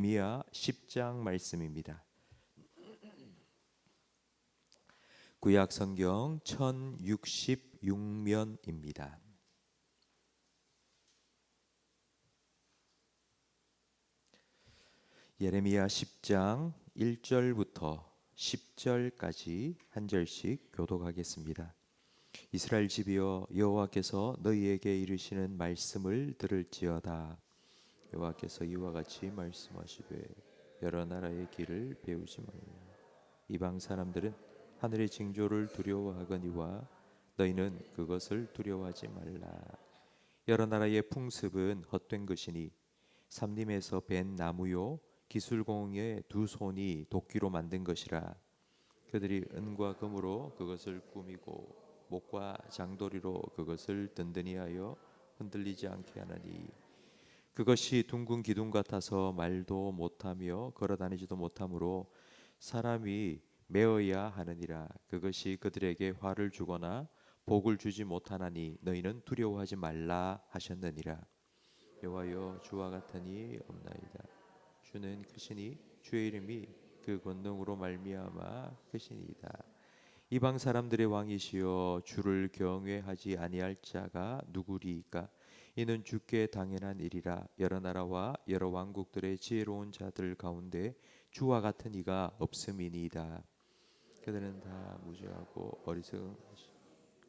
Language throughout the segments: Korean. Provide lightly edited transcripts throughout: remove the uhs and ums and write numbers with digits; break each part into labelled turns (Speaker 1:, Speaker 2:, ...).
Speaker 1: 예레미야 10장 말씀입니다. 구약 성경 1066면입니다. 예레미야 10장 1절부터 10절까지 한 절씩 교독하겠습니다. 이스라엘 집이여, 여호와께서 너희에게 이르시는 말씀을 들을지어다. 여호와께서 이와 같이 말씀하시되 여러 나라의 길을 배우지 말라. 이방 사람들은 하늘의 징조를 두려워하거니와 너희는 그것을 두려워하지 말라. 여러 나라의 풍습은 헛된 것이니 삼림에서 벤 나무요 기술공의 두 손이 도끼로 만든 것이라. 그들이 은과 금으로 그것을 꾸미고 목과 장도리로 그것을 든든히 하여 흔들리지 않게 하나니 그것이 둥근 기둥 같아서 말도 못하며 걸어다니지도 못하므로 사람이 메어야 하느니라. 그것이 그들에게 화를 주거나 복을 주지 못하나니 너희는 두려워하지 말라 하셨느니라. 여호와여, 주와 같으니 없나이다. 주는 크시니 주의 이름이 그 권능으로 말미암아 크시니이다. 이방 사람들의 왕이시여, 주를 경외하지 아니할 자가 누구리이까? 이는 주께 당연한 일이라. 여러 나라와 여러 왕국들의 지혜로운 자들 가운데 주와 같은 이가 없음이니이다. 그들은 다 무지하고 어리석은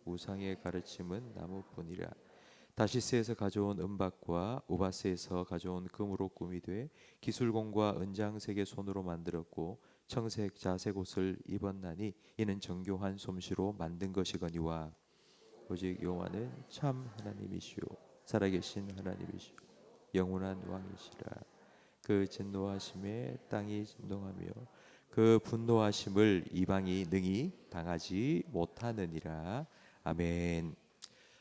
Speaker 1: 우상의 가르침은 나무뿐이라. 다시스에서 가져온 은박과 우바스에서 가져온 금으로 꾸미되 기술공과 은장색의 손으로 만들었고 청색 자색 옷을 입었나니 이는 정교한 솜씨로 만든 것이거니와 오직 여호와는 참 하나님이시오 살아계신 하나님이시오 영원한 왕이시라. 그 진노하심에 땅이 진동하며 그 분노하심을 이방이 능히 당하지 못하느니라. 아멘.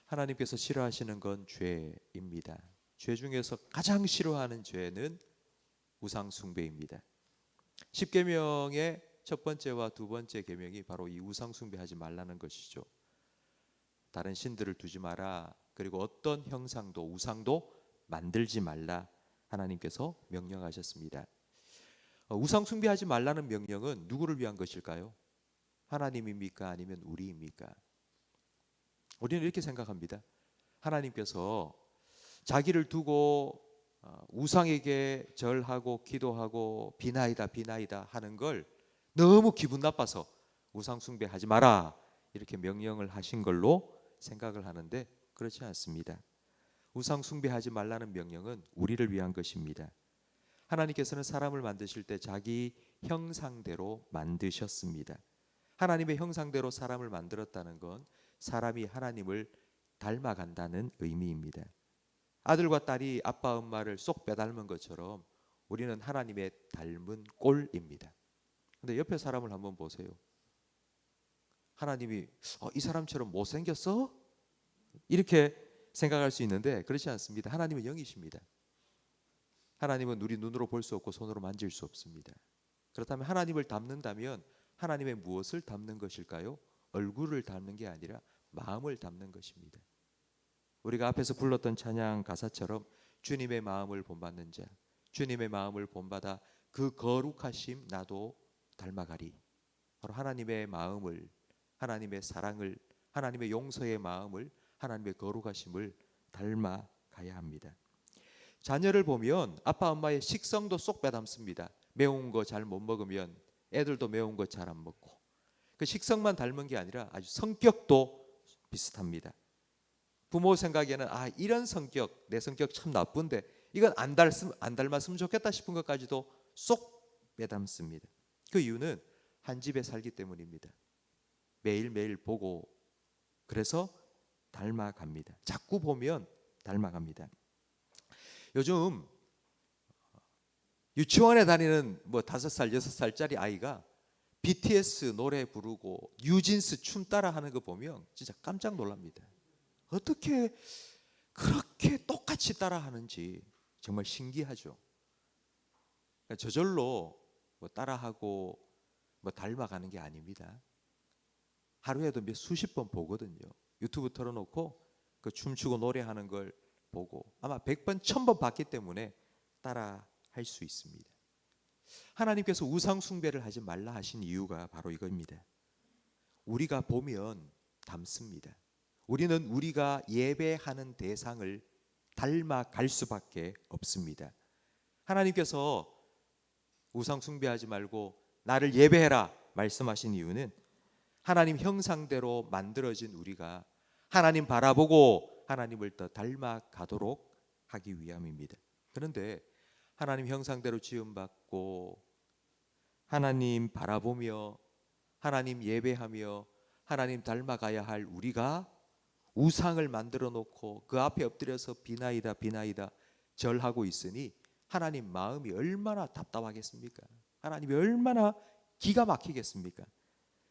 Speaker 1: 하나님께서 싫어하시는 건 죄입니다. 죄 중에서 가장 싫어하는 죄는 우상 숭배입니다. 10계명의 첫 번째와 두 번째 계명이 바로 이 우상 숭배하지 말라는 것이죠. 다른 신들을 두지 마라. 그리고 어떤 형상도 우상도 만들지 말라. 하나님께서 명령하셨습니다. 우상 숭배하지 말라는 명령은 누구를 위한 것일까요? 하나님입니까? 아니면 우리입니까? 우리는 이렇게 생각합니다. 하나님께서 자기를 두고 우상에게 절하고 기도하고 비나이다 비나이다 하는 걸 너무 기분 나빠서 우상 숭배하지 마라 이렇게 명령을 하신 걸로 생각을 하는데 그렇지 않습니다. 우상 숭배하지 말라는 명령은 우리를 위한 것입니다. 하나님께서는 사람을 만드실 때 자기 형상대로 만드셨습니다. 하나님의 형상대로 사람을 만들었다는 건 사람이 하나님을 닮아간다는 의미입니다. 아들과 딸이 아빠 엄마를 쏙 빼닮은 것처럼 우리는 하나님의 닮은 꼴입니다. 근데 옆에 사람을 한번 보세요. 하나님이 이 사람처럼 못생겼어? 이렇게 생각할 수 있는데 그렇지 않습니다. 하나님은 영이십니다. 하나님은 우리 눈으로 볼 수 없고 손으로 만질 수 없습니다. 그렇다면 하나님을 닮는다면 하나님의 무엇을 닮는 것일까요? 얼굴을 닮는 게 아니라 마음을 닮는 것입니다. 우리가 앞에서 불렀던 찬양 가사처럼 주님의 마음을 본받는 자, 주님의 마음을 본받아 그 거룩하심 나도 닮아가리. 바로 하나님의 마음을, 하나님의 사랑을, 하나님의 용서의 마음을, 하나님의 거룩하심을 닮아가야 합니다. 자녀를 보면 아빠 엄마의 식성도 쏙 빼닮습니다. 매운 거 잘 못 먹으면 애들도 매운 거 잘 안 먹고, 그 식성만 닮은 게 아니라 아주 성격도 비슷합니다. 부모 생각에는 이런 성격, 내 성격 참 나쁜데 이건 안 닮았으면 좋겠다 싶은 것까지도 쏙 빼닮습니다. 그 이유는 한 집에 살기 때문입니다. 매일매일 보고 그래서 닮아갑니다. 자꾸 보면 닮아갑니다. 요즘 유치원에 다니는 5살, 6살짜리 아이가 BTS 노래 부르고 뉴진스 춤 따라 하는 거 보면 진짜 깜짝 놀랍니다. 어떻게 그렇게 똑같이 따라 하는지 정말 신기하죠. 저절로 따라하고 닮아가는 게 아닙니다. 하루에도 수십 번 보거든요. 유튜브 틀어놓고 그 춤추고 노래하는 걸 보고 아마 100번, 1000번 봤기 때문에 따라 할 수 있습니다. 하나님께서 우상 숭배를 하지 말라 하신 이유가 바로 이겁니다. 우리가 보면 닮습니다. 우리는 우리가 예배하는 대상을 닮아갈 수밖에 없습니다. 하나님께서 우상 숭배하지 말고 나를 예배해라 말씀하신 이유는 하나님 형상대로 만들어진 우리가 하나님 바라보고 하나님을 더 닮아가도록 하기 위함입니다. 그런데 하나님 형상대로 지음받고 하나님 바라보며 하나님 예배하며 하나님 닮아가야 할 우리가 우상을 만들어 놓고 그 앞에 엎드려서 비나이다 비나이다 절하고 있으니 하나님 마음이 얼마나 답답하겠습니까? 하나님이 얼마나 기가 막히겠습니까?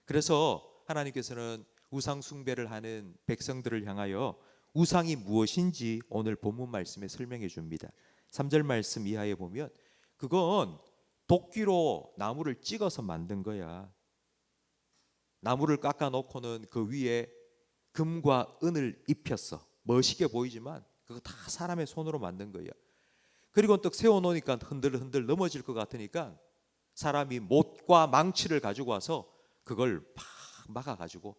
Speaker 1: 그래서 하나님께서는 우상 숭배를 하는 백성들을 향하여 우상이 무엇인지 오늘 본문 말씀에 설명해 줍니다. 3절 말씀 이하에 보면 그건 도끼로 나무를 찍어서 만든 거야. 나무를 깎아 놓고는 그 위에 금과 은을 입혔어. 멋있게 보이지만 그거 다 사람의 손으로 만든 거야. 그리고 또 세워놓으니까 흔들흔들 넘어질 것 같으니까 사람이 못과 망치를 가지고 와서 그걸 팍 막아가지고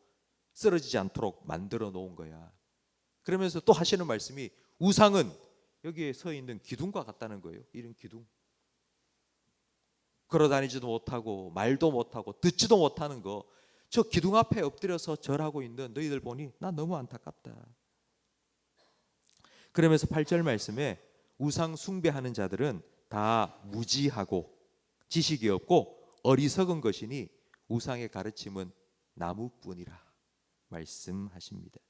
Speaker 1: 쓰러지지 않도록 만들어 놓은 거야. 그러면서 또 하시는 말씀이 우상은 여기에 서 있는 기둥과 같다는 거예요. 이런 기둥. 걸어다니지도 못하고 말도 못하고 듣지도 못하는 거, 저 기둥 앞에 엎드려서 절하고 있는 너희들 보니 나 너무 안타깝다. 그러면서 8절 말씀에 우상 숭배하는 자들은 다 무지하고 지식이 없고 어리석은 것이니 우상의 가르침은 나무뿐이라 말씀하십니다.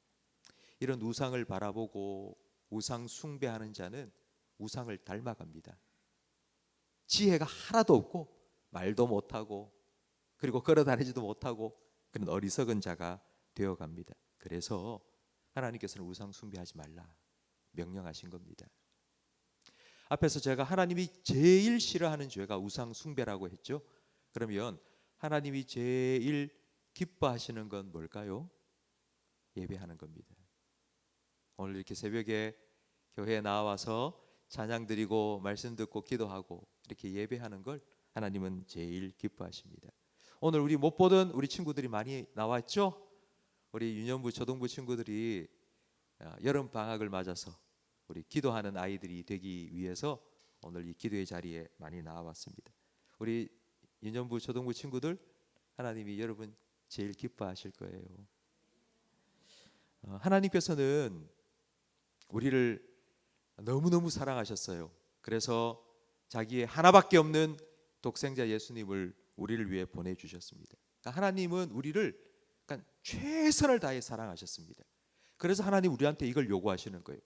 Speaker 1: 이런 우상을 바라보고 우상 숭배하는 자는 우상을 닮아갑니다. 지혜가 하나도 없고 말도 못하고 그리고 걸어다니지도 못하고 그런 어리석은 자가 되어갑니다. 그래서 하나님께서는 우상 숭배하지 말라 명령하신 겁니다. 앞에서 제가 하나님이 제일 싫어하는 죄가 우상 숭배라고 했죠. 그러면 하나님이 제일 기뻐하시는 건 뭘까요? 예배하는 겁니다. 오늘 이렇게 새벽에 교회에 나와서 찬양 드리고 말씀 듣고 기도하고 이렇게 예배하는 걸 하나님은 제일 기뻐하십니다. 오늘 우리 못 보던 우리 친구들이 많이 나왔죠? 우리 유년부 초등부 친구들이 여름 방학을 맞아서 우리 기도하는 아이들이 되기 위해서 오늘 이 기도의 자리에 많이 나와봤습니다. 우리 유년부 초등부 친구들 하나님이 여러분 제일 기뻐하실 거예요. 하나님께서는 우리를 너무너무 사랑하셨어요. 그래서 자기의 하나밖에 없는 독생자 예수님을 우리를 위해 보내주셨습니다. 그러니까 하나님은 우리를 그러니까 최선을 다해 사랑하셨습니다. 그래서 하나님 우리한테 이걸 요구하시는 거예요.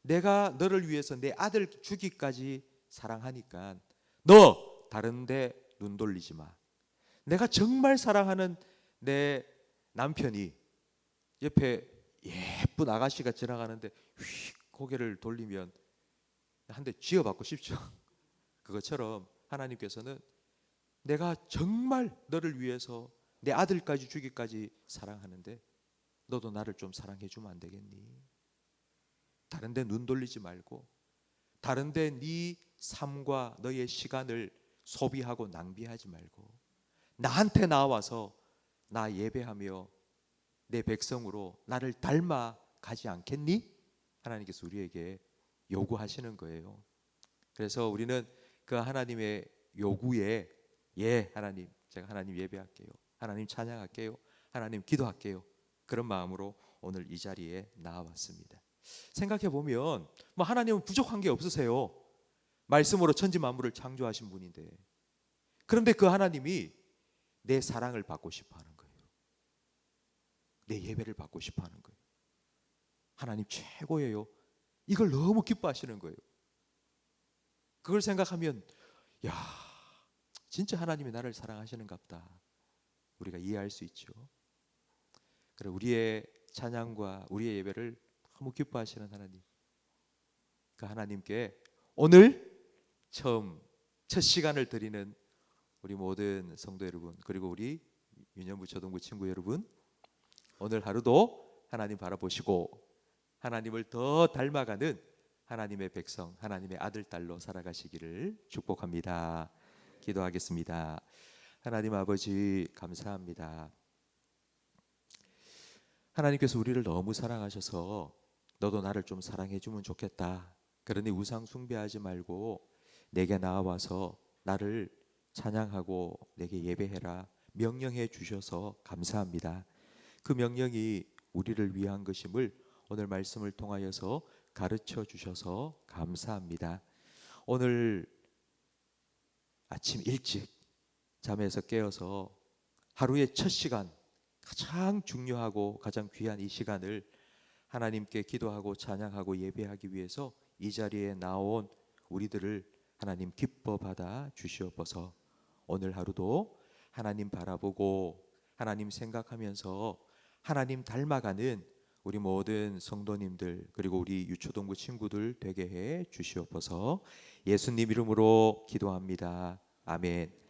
Speaker 1: 내가 너를 위해서 내 아들 주기까지 사랑하니까 너 다른 데 눈 돌리지 마. 내가 정말 사랑하는 내 남편이 옆에 예쁜 아가씨가 지나가는데 휙 고개를 돌리면 한 대 쥐어받고 싶죠. 그것처럼 하나님께서는 내가 정말 너를 위해서 내 아들까지 주기까지 사랑하는데 너도 나를 좀 사랑해 주면 안 되겠니? 다른 데 눈 돌리지 말고 다른 데 네 삶과 너의 시간을 소비하고 낭비하지 말고 나한테 나와서 나 예배하며 내 백성으로 나를 닮아 가지 않겠니? 하나님께서 우리에게 요구하시는 거예요. 그래서 우리는 그 하나님의 요구에 예 하나님 제가 하나님 예배할게요. 하나님 찬양할게요. 하나님 기도할게요. 그런 마음으로 오늘 이 자리에 나와봤습니다. 생각해 보면 뭐 하나님은 부족한 게 없으세요. 말씀으로 천지 만물을 창조하신 분인데 그런데 그 하나님이 내 사랑을 받고 싶어 하는 거예요. 내 예배를 받고 싶어 하는 거예요. 하나님 최고예요. 이걸 너무 기뻐하시는 거예요. 그걸 생각하면 야 진짜 하나님이 나를 사랑하시는갑다 우리가 이해할 수 있죠. 그래 우리의 찬양과 우리의 예배를 너무 기뻐하시는 하나님, 그 하나님께 오늘 첫 시간을 드리는 우리 모든 성도 여러분 그리고 우리 유년부 초등부 친구 여러분 오늘 하루도 하나님 바라보시고 하나님을 더 닮아가는 하나님의 백성 하나님의 아들 딸로 살아가시기를 축복합니다. 기도하겠습니다. 하나님 아버지 감사합니다. 하나님께서 우리를 너무 사랑하셔서 너도 나를 좀 사랑해 주면 좋겠다. 그러니 우상 숭배하지 말고 내게 나와서 나를 찬양하고 내게 예배해라 명령해 주셔서 감사합니다. 그 명령이 우리를 위한 것임을 오늘 말씀을 통하여서 가르쳐 주셔서 감사합니다. 오늘 아침 일찍 잠에서 깨어서 하루의 첫 시간, 가장 중요하고 가장 귀한 이 시간을 하나님께 기도하고 찬양하고 예배하기 위해서 이 자리에 나온 우리들을 하나님 기뻐 받아 주시옵소서. 오늘 하루도 하나님 바라보고 하나님 생각하면서 하나님 닮아가는 우리 모든 성도님들 그리고 우리 유초동부 친구들 되게 해 주시옵소서. 예수님 이름으로 기도합니다. 아멘.